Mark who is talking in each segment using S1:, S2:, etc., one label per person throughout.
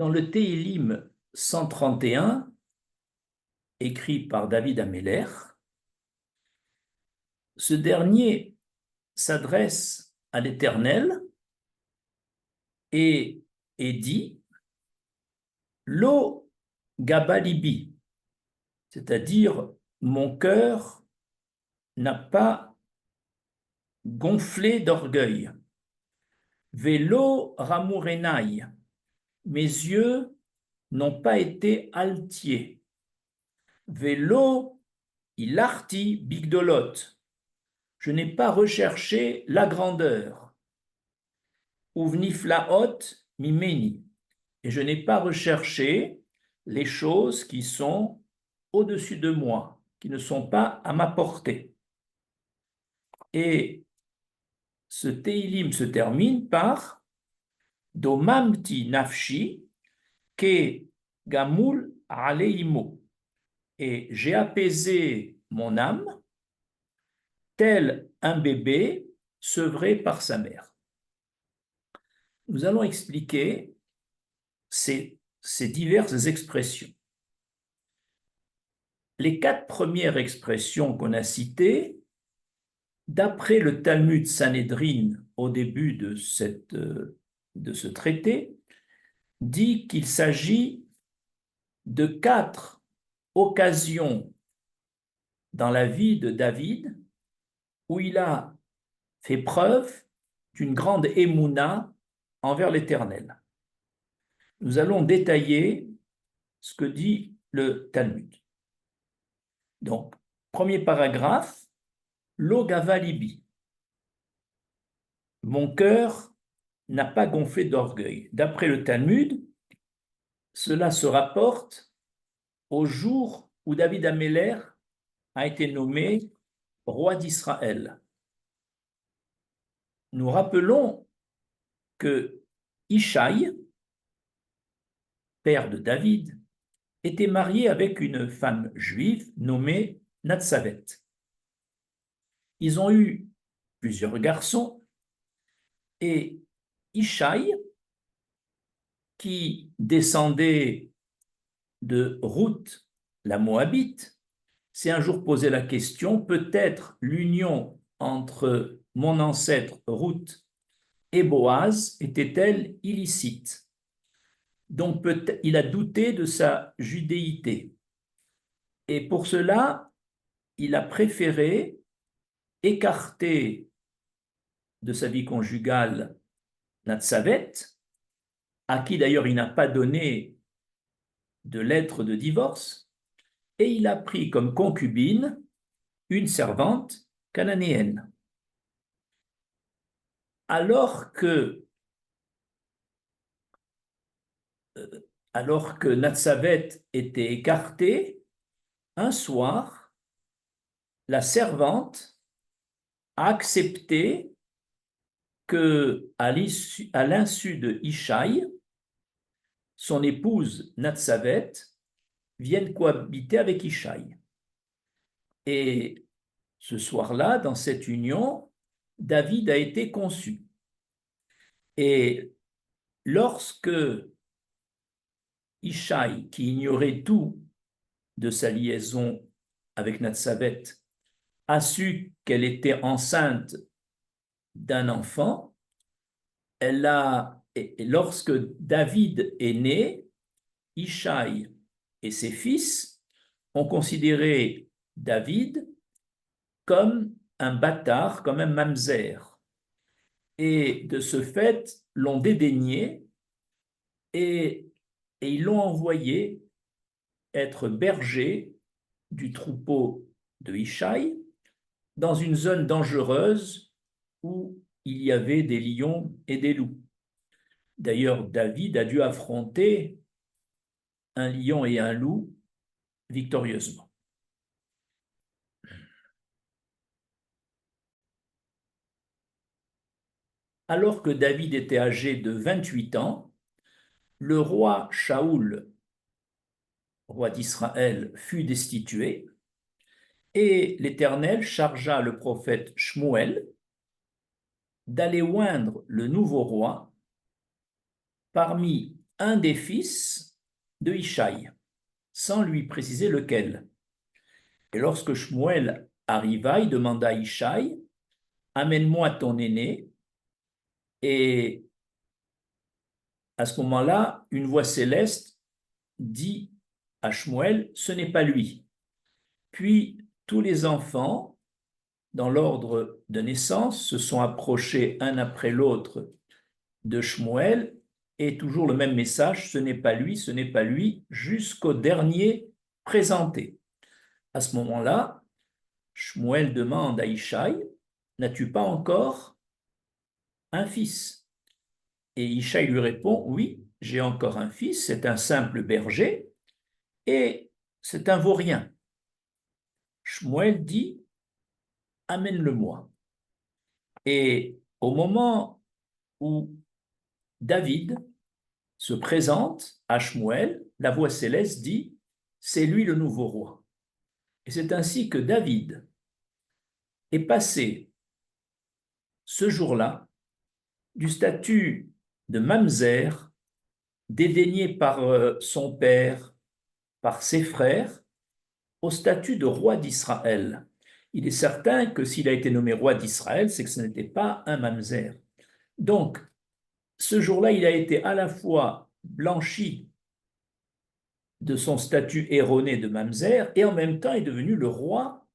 S1: Dans le Téhilim 131, écrit par David Améler, ce dernier s'adresse à l'Éternel et dit « Lo gabalibi », c'est-à-dire « mon cœur n'a pas gonflé d'orgueil ». « Velo ramourenaï », mes yeux n'ont pas été altiers. « Velo ilarti bigdolot », je n'ai pas recherché la grandeur. « Uvniflaot mimeni », et je n'ai pas recherché les choses qui sont au-dessus de moi, qui ne sont pas à ma portée. Et ce Téhilim se termine par Domamti nafshi ke gamul aleimo, et j'ai apaisé mon âme tel un bébé sevré par sa mère. Nous allons expliquer ces diverses expressions. Les 4 premières expressions qu'on a citées, d'après le Talmud Sanhédrin au début de ce traité, dit qu'il s'agit de 4 occasions dans la vie de David où il a fait preuve d'une grande émouna envers l'Éternel. Nous allons détailler ce que dit le Talmud. Donc, premier paragraphe, Logavalibi. Mon cœur n'a pas gonflé d'orgueil. D'après le Talmud, cela se rapporte au jour où David Améler a été nommé roi d'Israël. Nous rappelons que Ishaï, père de David, était marié avec une femme juive nommée Natsavet. Ils ont eu plusieurs garçons et Ishaï, qui descendait de Ruth, la Moabite, s'est un jour posé la question, peut-être l'union entre mon ancêtre Ruth et Boaz était-elle illicite? Donc il a douté de sa judéité. Et pour cela, il a préféré écarter de sa vie conjugale Natsavet, à qui d'ailleurs il n'a pas donné de lettre de divorce, et il a pris comme concubine une servante cananéenne. Alors que Natsavet était écartée, un soir, la servante a accepté que, à l'insu de Ishaï, son épouse Natsavet vienne cohabiter avec Ishaï. Et ce soir-là, dans cette union, David a été conçu. Et lorsque Ishaï, qui ignorait tout de sa liaison avec Natsavet, a su qu'elle était enceinte d'un enfant, lorsque David est né, Ishaï et ses fils ont considéré David comme un bâtard, comme un mamzer, et de ce fait l'ont dédaigné et ils l'ont envoyé être berger du troupeau de Ishaï dans une zone dangereuse où il y avait des lions et des loups. D'ailleurs, David a dû affronter un lion et un loup victorieusement. Alors que David était âgé de 28 ans, le roi Shaoul, roi d'Israël, fut destitué et l'Éternel chargea le prophète Shmuel d'aller oindre le nouveau roi parmi un des fils de Ishaï, sans lui préciser lequel. Et lorsque Shmuel arriva, il demanda à Ishaï, amène-moi ton aîné. Et à ce moment-là, une voix céleste dit à Shmuel, ce n'est pas lui. Puis tous les enfants, dans l'ordre de naissance, se sont approchés un après l'autre de Shmuel, et toujours le même message, ce n'est pas lui, jusqu'au dernier présenté. À ce moment-là, Shmuel demande à Ishaï, n'as-tu pas encore un fils? Et Ishaï lui répond, oui, j'ai encore un fils, c'est un simple berger, et c'est un vaurien. Shmuel dit, amène-le-moi. Et au moment où David se présente à Shmuel, la voix céleste dit, c'est lui le nouveau roi. Et c'est ainsi que David est passé ce jour-là du statut de mamzer, dédaigné par son père, par ses frères, au statut de roi d'Israël. Il est certain que s'il a été nommé roi d'Israël, c'est que ce n'était pas un mamzer. Donc, ce jour-là, il a été à la fois blanchi de son statut erroné de mamzer et en même temps est devenu le roi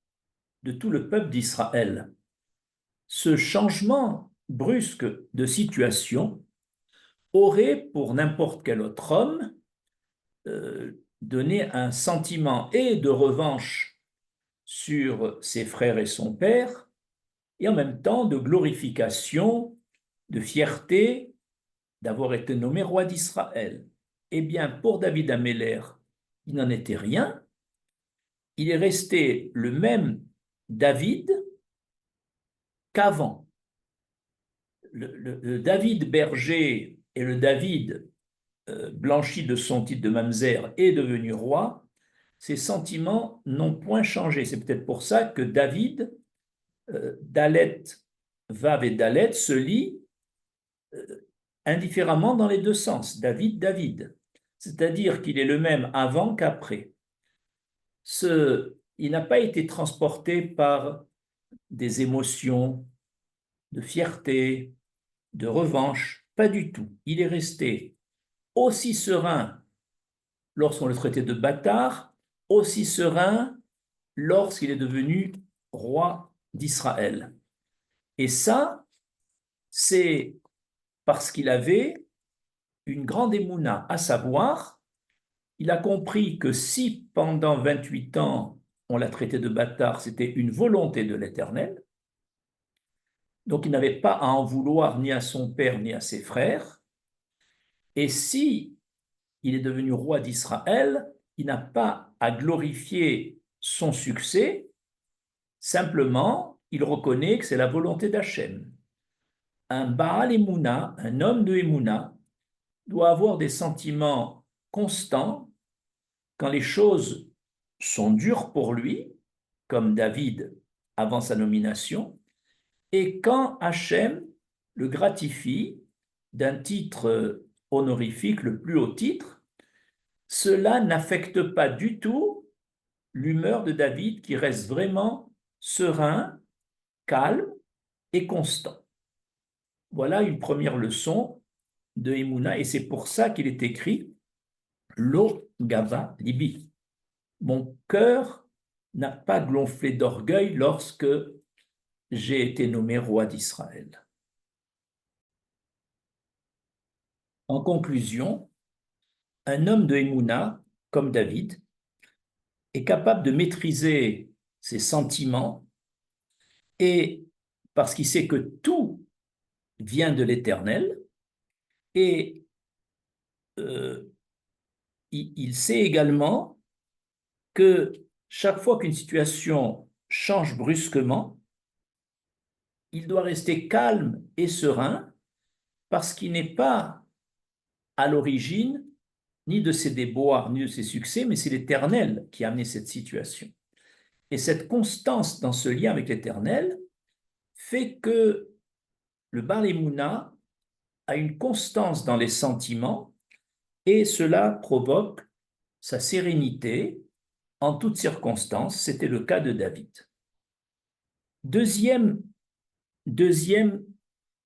S1: de tout le peuple d'Israël. Ce changement brusque de situation aurait, pour n'importe quel autre homme, donné un sentiment et de revanche sur ses frères et son père, et en même temps de glorification, de fierté d'avoir été nommé roi d'Israël. Eh bien, pour David Améler, il n'en était rien. Il est resté le même David qu'avant. Le David berger et le David blanchi de son titre de mamzer est devenu roi. Ses sentiments n'ont point changé. C'est peut-être pour ça que David, Dalet, Vav et Dalet se lient indifféremment dans les deux sens. David, David. C'est-à-dire qu'il est le même avant qu'après. Il n'a pas été transporté par des émotions de fierté, de revanche, pas du tout. Il est resté aussi serein lorsqu'on le traitait de bâtard, aussi serein lorsqu'il est devenu roi d'Israël. Et ça, c'est parce qu'il avait une grande émouna, à savoir, il a compris que si pendant 28 ans, on l'a traité de bâtard, c'était une volonté de l'Éternel, donc il n'avait pas à en vouloir ni à son père ni à ses frères, et si il est devenu roi d'Israël, il n'a pas à glorifier son succès, simplement, il reconnaît que c'est la volonté d'Hachem. Un Baal Emouna, un homme de Emouna, doit avoir des sentiments constants quand les choses sont dures pour lui, comme David avant sa nomination, et quand Hachem le gratifie d'un titre honorifique, le plus haut titre, cela n'affecte pas du tout l'humeur de David qui reste vraiment serein, calme et constant. Voilà une première leçon de Emouna et c'est pour ça qu'il est écrit Lo Gava Libi. Mon cœur n'a pas gonflé d'orgueil lorsque j'ai été nommé roi d'Israël. En conclusion, un homme de Emouna, comme David, est capable de maîtriser ses sentiments et parce qu'il sait que tout vient de l'Éternel et il sait également que chaque fois qu'une situation change brusquement, il doit rester calme et serein parce qu'il n'est pas à l'origine ni de ses déboires, ni de ses succès, mais c'est l'Éternel qui a amené cette situation. Et cette constance dans ce lien avec l'Éternel fait que le Baal Emouna a une constance dans les sentiments et cela provoque sa sérénité en toutes circonstances. C'était le cas de David. Deuxième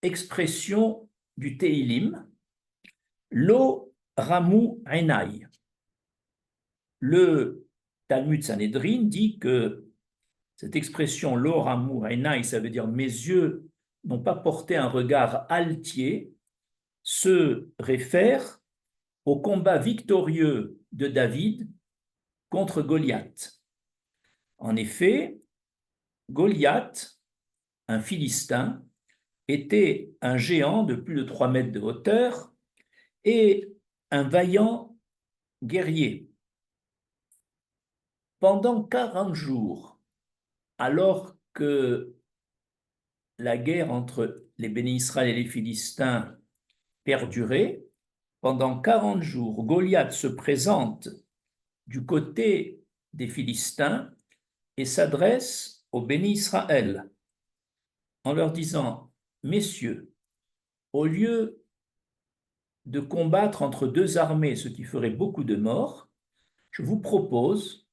S1: expression du Teilim, Lo Ramu Einai. Le Talmud Sanhedrin dit que cette expression Lo Ramu Einai, ça veut dire mes yeux n'ont pas porté un regard altier, se réfère au combat victorieux de David contre Goliath. En effet, Goliath, un Philistin, était un géant de plus de 3 mètres de hauteur et un vaillant guerrier. Pendant 40 jours, alors que la guerre entre les Béni Israël et les Philistins perdurait, pendant 40 jours, Goliath se présente du côté des Philistins et s'adresse aux Béni Israël en leur disant: Messieurs, au lieu de combattre entre deux armées, ce qui ferait beaucoup de morts, je vous propose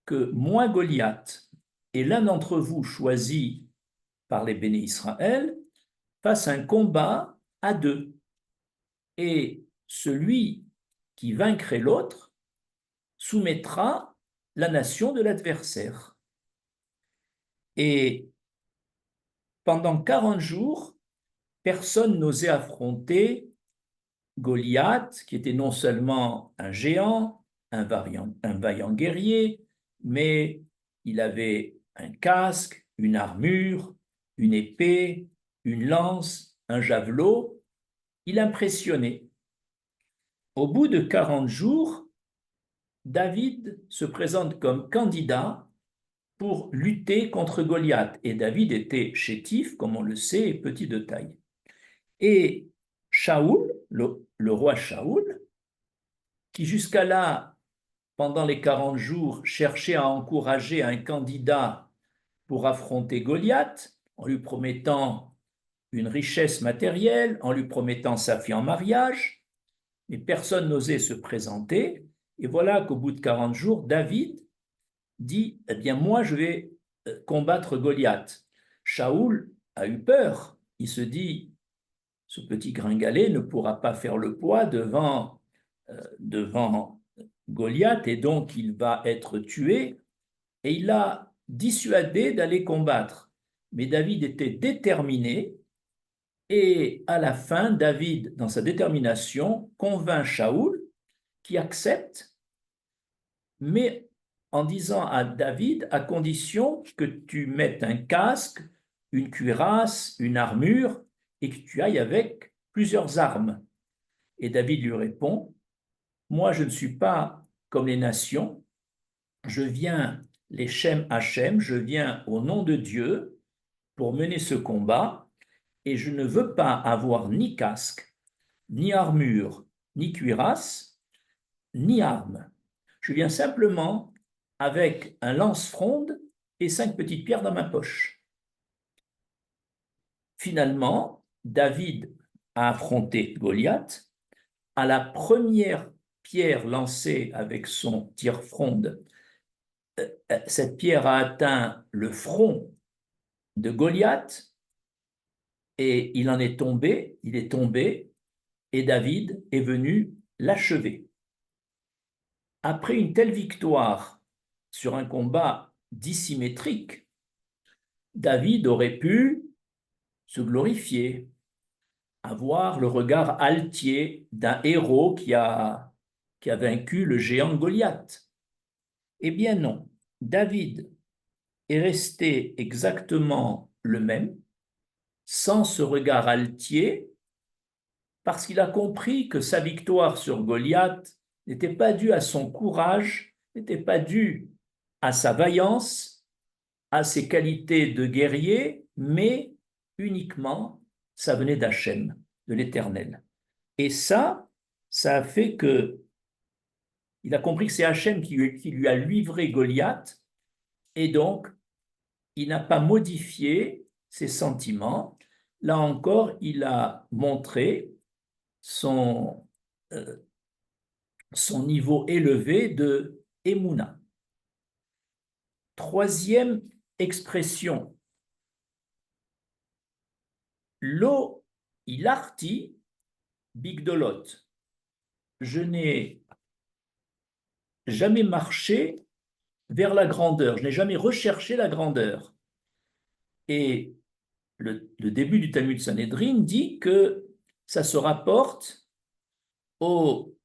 S1: que moi, Goliath, et l'un d'entre vous choisi par les Béni Israël, fasse un combat à deux. Et celui qui vaincrait l'autre soumettra la nation de l'adversaire. Et pendant 40 jours, personne n'osait affronter Goliath, qui était non seulement un géant, un vaillant guerrier, mais il avait un casque, une armure, une épée, une lance, un javelot. Il impressionnait. Au bout de 40 jours, David se présente comme candidat pour lutter contre Goliath. Et David était chétif, comme on le sait, et petit de taille. Et Shaoul, le roi Shaoul, qui jusqu'à là, pendant les 40 jours, cherchait à encourager un candidat pour affronter Goliath, en lui promettant une richesse matérielle, en lui promettant sa fille en mariage, mais personne n'osait se présenter. Et voilà qu'au bout de 40 jours, David dit: eh bien, moi, je vais combattre Goliath. Shaoul a eu peur. Il se dit: ce petit gringalet ne pourra pas faire le poids devant Goliath, et donc il va être tué. Et il l'a dissuadé d'aller combattre. Mais David était déterminé, et à la fin, David, dans sa détermination, convainc Shaoul, qui accepte, mais en disant à David: à condition que tu mettes un casque, une cuirasse, une armure, et que tu ailles avec plusieurs armes. Et David lui répond: moi, je ne suis pas comme les nations, je viens les Shem Hachem, je viens au nom de Dieu pour mener ce combat, et je ne veux pas avoir ni casque, ni armure, ni cuirasse, ni arme. Je viens simplement avec un lance-fronde et 5 petites pierres dans ma poche. Finalement, David a affronté Goliath. À la première pierre lancée avec son tire-fronde, cette pierre a atteint le front de Goliath et il est tombé, et David est venu l'achever. Après une telle victoire sur un combat dissymétrique, David aurait pu se glorifier, avoir le regard altier d'un héros qui a vaincu le géant Goliath. Eh bien non, David est resté exactement le même, sans ce regard altier, parce qu'il a compris que sa victoire sur Goliath n'était pas due à son courage, n'était pas due à sa vaillance, à ses qualités de guerrier, mais uniquement, ça venait d'Hachem, de l'Éternel. Et ça a fait que il a compris que c'est Hachem qui lui a livré Goliath, et donc il n'a pas modifié ses sentiments. Là encore, il a montré son son niveau élevé de Emouna. Troisième expression, lo ilarti bigdolot. Je n'ai jamais marché vers la grandeur, je n'ai jamais recherché la grandeur. Et le début du Talmud Sanhedrin dit que ça se rapporte au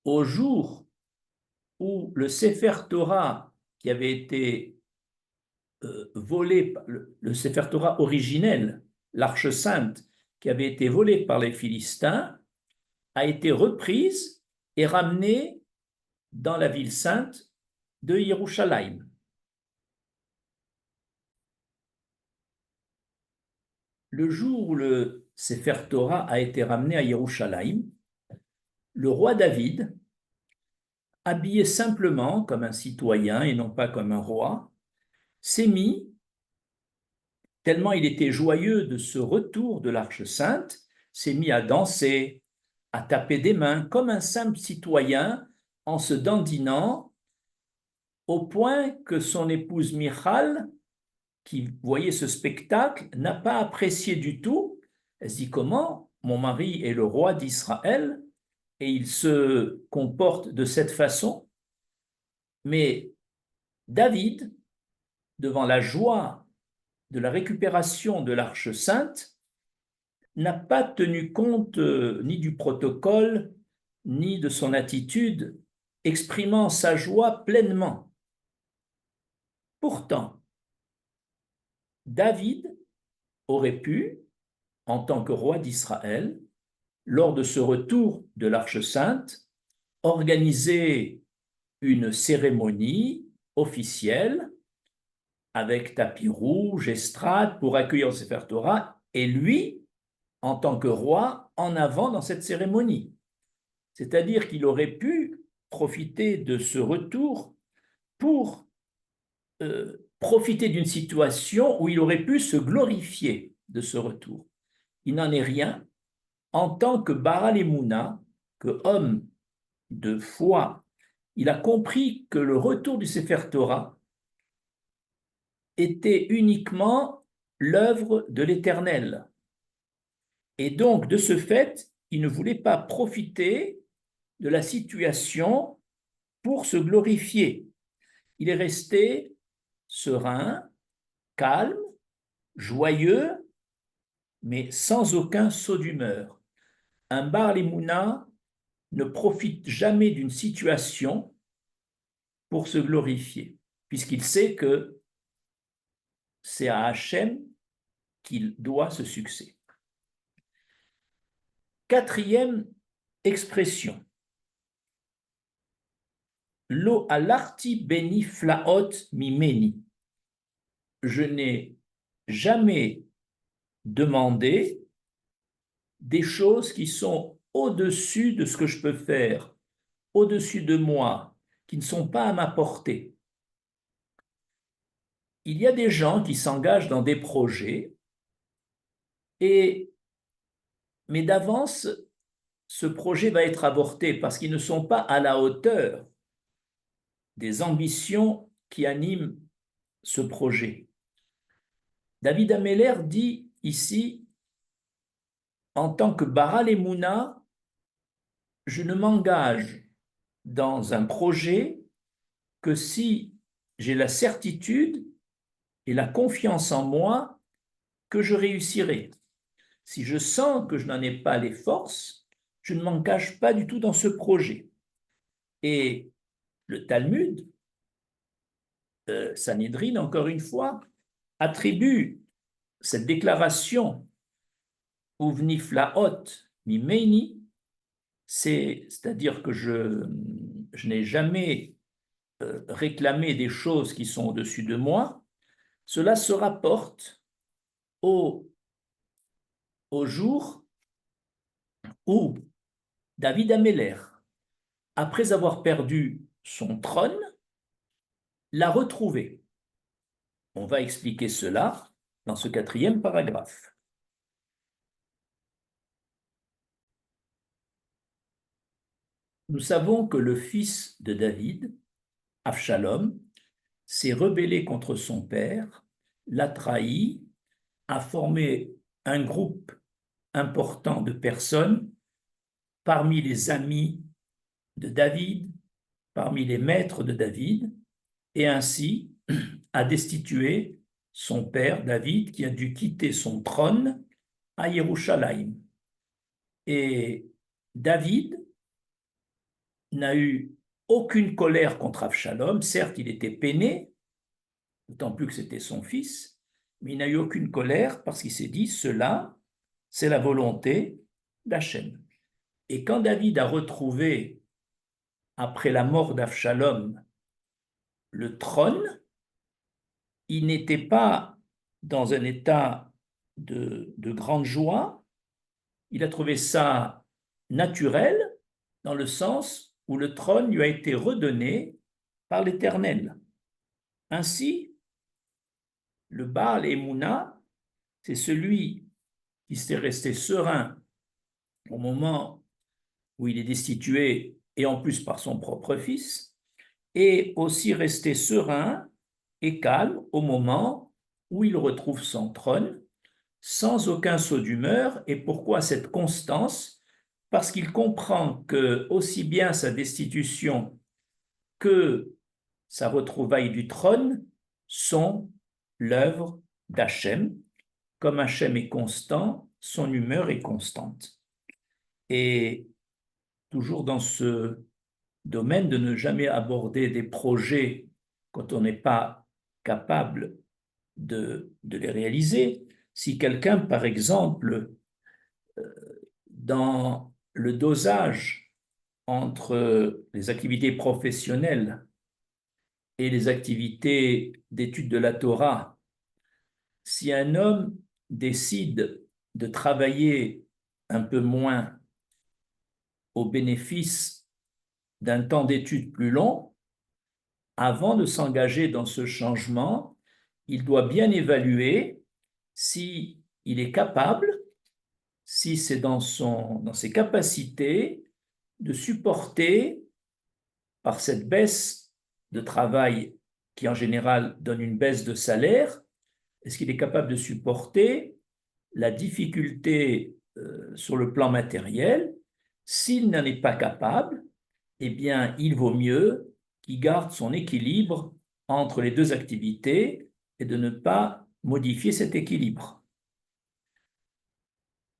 S1: jour où le Sefer Torah qui avait été volé, le Sefer Torah originel, l'Arche Sainte, qui avait été volée par les Philistins, a été reprise et ramenée dans la ville sainte de Yerushalayim. Le jour où le Sefer Torah a été ramené à Yerushalayim, le roi David, habillé simplement comme un citoyen et non pas comme un roi, s'est mis, tellement il était joyeux de ce retour de l'Arche Sainte, s'est mis à danser, à taper des mains comme un simple citoyen en se dandinant, au point que son épouse Michal, qui voyait ce spectacle, n'a pas apprécié du tout. Elle se dit: comment mon mari est le roi d'Israël et il se comporte de cette façon? Mais David, devant la joie de la récupération de l'Arche Sainte, n'a pas tenu compte ni du protocole, ni de son attitude, exprimant sa joie pleinement. Pourtant, David aurait pu, en tant que roi d'Israël, lors de ce retour de l'Arche Sainte, organiser une cérémonie officielle avec tapis rouge, estrade pour accueillir le Sefer Torah, et lui, en tant que roi, en avant dans cette cérémonie. C'est-à-dire qu'il aurait pu profiter de ce retour pour profiter d'une situation où il aurait pu se glorifier de ce retour. Il n'en est rien. En tant que Baal Emouna, que homme de foi, il a compris que le retour du Sefer Torah était uniquement l'œuvre de l'Éternel. Et donc, de ce fait, il ne voulait pas profiter de la situation pour se glorifier. Il est resté serein, calme, joyeux, mais sans aucun saut d'humeur. Un Bar Lemouna ne profite jamais d'une situation pour se glorifier, puisqu'il sait que c'est à Hachem qu'il doit ce succès. Quatrième expression. Lo alarti beni flaot mimeni. Je n'ai jamais demandé des choses qui sont au-dessus de ce que je peux faire, au-dessus de moi, qui ne sont pas à ma portée. Il y a des gens qui s'engagent dans des projets, mais d'avance, ce projet va être avorté parce qu'ils ne sont pas à la hauteur des ambitions qui animent ce projet. David Ameller dit ici, en tant que Baal Emouna, je ne m'engage dans un projet que si j'ai la certitude et la confiance en moi que je réussirai. Si je sens que je n'en ai pas les forces, je ne m'engage pas du tout dans ce projet. Et le Talmud, Sanhedrin, encore une fois, attribue cette déclaration Uvni flaot mimeni, c'est-à-dire que je n'ai jamais réclamé des choses qui sont au-dessus de moi. Cela se rapporte au jour où David Ameller, après avoir perdu son trône, l'a retrouvé. On va expliquer cela dans ce quatrième paragraphe. Nous savons que le fils de David, Avshalom, s'est rebellé contre son père, l'a trahi, a formé un groupe important de personnes parmi les amis de David, parmi les maîtres de David, et ainsi a destitué son père David qui a dû quitter son trône à Yerushalayim. Et David n'a eu aucune colère contre Avshalom. Certes, il était peiné, d'autant plus que c'était son fils, mais il n'a eu aucune colère parce qu'il s'est dit, cela, c'est la volonté d'Hachem. Et quand David a retrouvé, après la mort d'Avshalom, le trône, il n'était pas dans un état de grande joie, il a trouvé ça naturel, dans le sens où le trône lui a été redonné par l'Éternel. Ainsi, le Baal Emouna, c'est celui qui s'est resté serein au moment où il est destitué, et en plus par son propre fils, et aussi resté serein et calme au moment où il retrouve son trône, sans aucun saut d'humeur. Et pourquoi cette constance? Parce qu'il comprend que aussi bien sa destitution que sa retrouvaille du trône sont l'œuvre d'Hachem. Comme Hachem est constant, son humeur est constante. Et toujours dans ce domaine de ne jamais aborder des projets quand on n'est pas capable de les réaliser. Si quelqu'un, par exemple, dans le dosage entre les activités professionnelles et les activités d'étude de la Torah, si un homme décide de travailler un peu moins au bénéfice d'un temps d'étude plus long, avant de s'engager dans ce changement, il doit bien évaluer si il est capable, si c'est dans ses capacités de supporter, par cette baisse de travail qui en général donne une baisse de salaire, est-ce qu'il est capable de supporter la difficulté sur le plan matériel? S'il n'en est pas capable, eh bien, il vaut mieux qu'il garde son équilibre entre les deux activités et de ne pas modifier cet équilibre.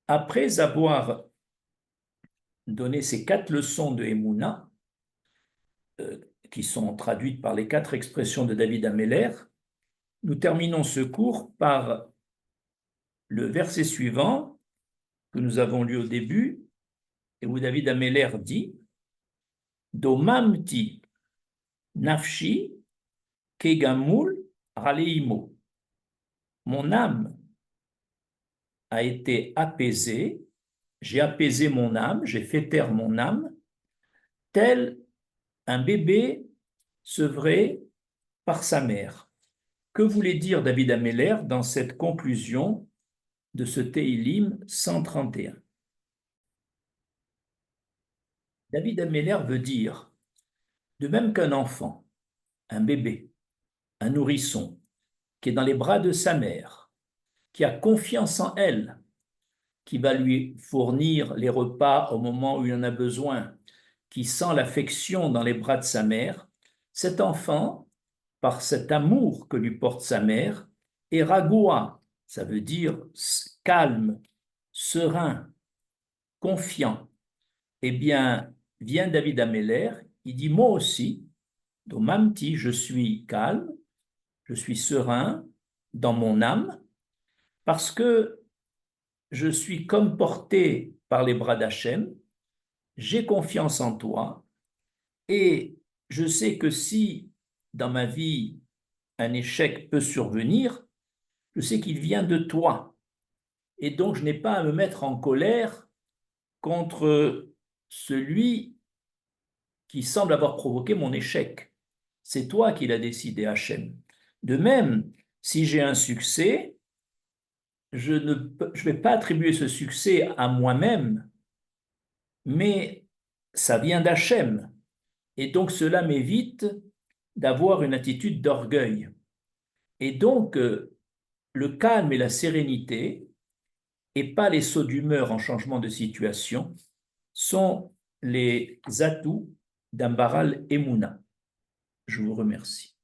S1: Après avoir donné ces 4 leçons de Emouna, qui sont traduites par les 4 expressions de David Ameller, nous terminons ce cours par le verset suivant que nous avons lu au début, et où David Ameller dit Domamti nafshi kegamul raleimo. Mon âme a été apaisée, j'ai apaisé mon âme, j'ai fait taire mon âme, tel un bébé sevré par sa mère. Que voulait dire David Ameller dans cette conclusion de ce Teilim 131? David Ameller veut dire, de même qu'un enfant, un bébé, un nourrisson, qui est dans les bras de sa mère, qui a confiance en elle, qui va lui fournir les repas au moment où il en a besoin, qui sent l'affection dans les bras de sa mère, cet enfant, par cet amour que lui porte sa mère, est ragoua, ça veut dire calme, serein, confiant. Eh bien, vient David Ameller, il dit, moi aussi, dans Mamti, je suis calme, je suis serein dans mon âme, parce que je suis comme porté par les bras d'Hachem, j'ai confiance en toi, et je sais que si dans ma vie un échec peut survenir, je sais qu'il vient de toi. Et donc je n'ai pas à me mettre en colère contre celui qui semble avoir provoqué mon échec. C'est toi qui l'as décidé, Hachem. De même, si j'ai un succès, je ne vais pas attribuer ce succès à moi-même, mais ça vient d'Hachem. Et donc, cela m'évite d'avoir une attitude d'orgueil. Et donc, le calme et la sérénité, et pas les sauts d'humeur en changement de situation, sont les atouts d'un Baral Emouna. Je vous remercie.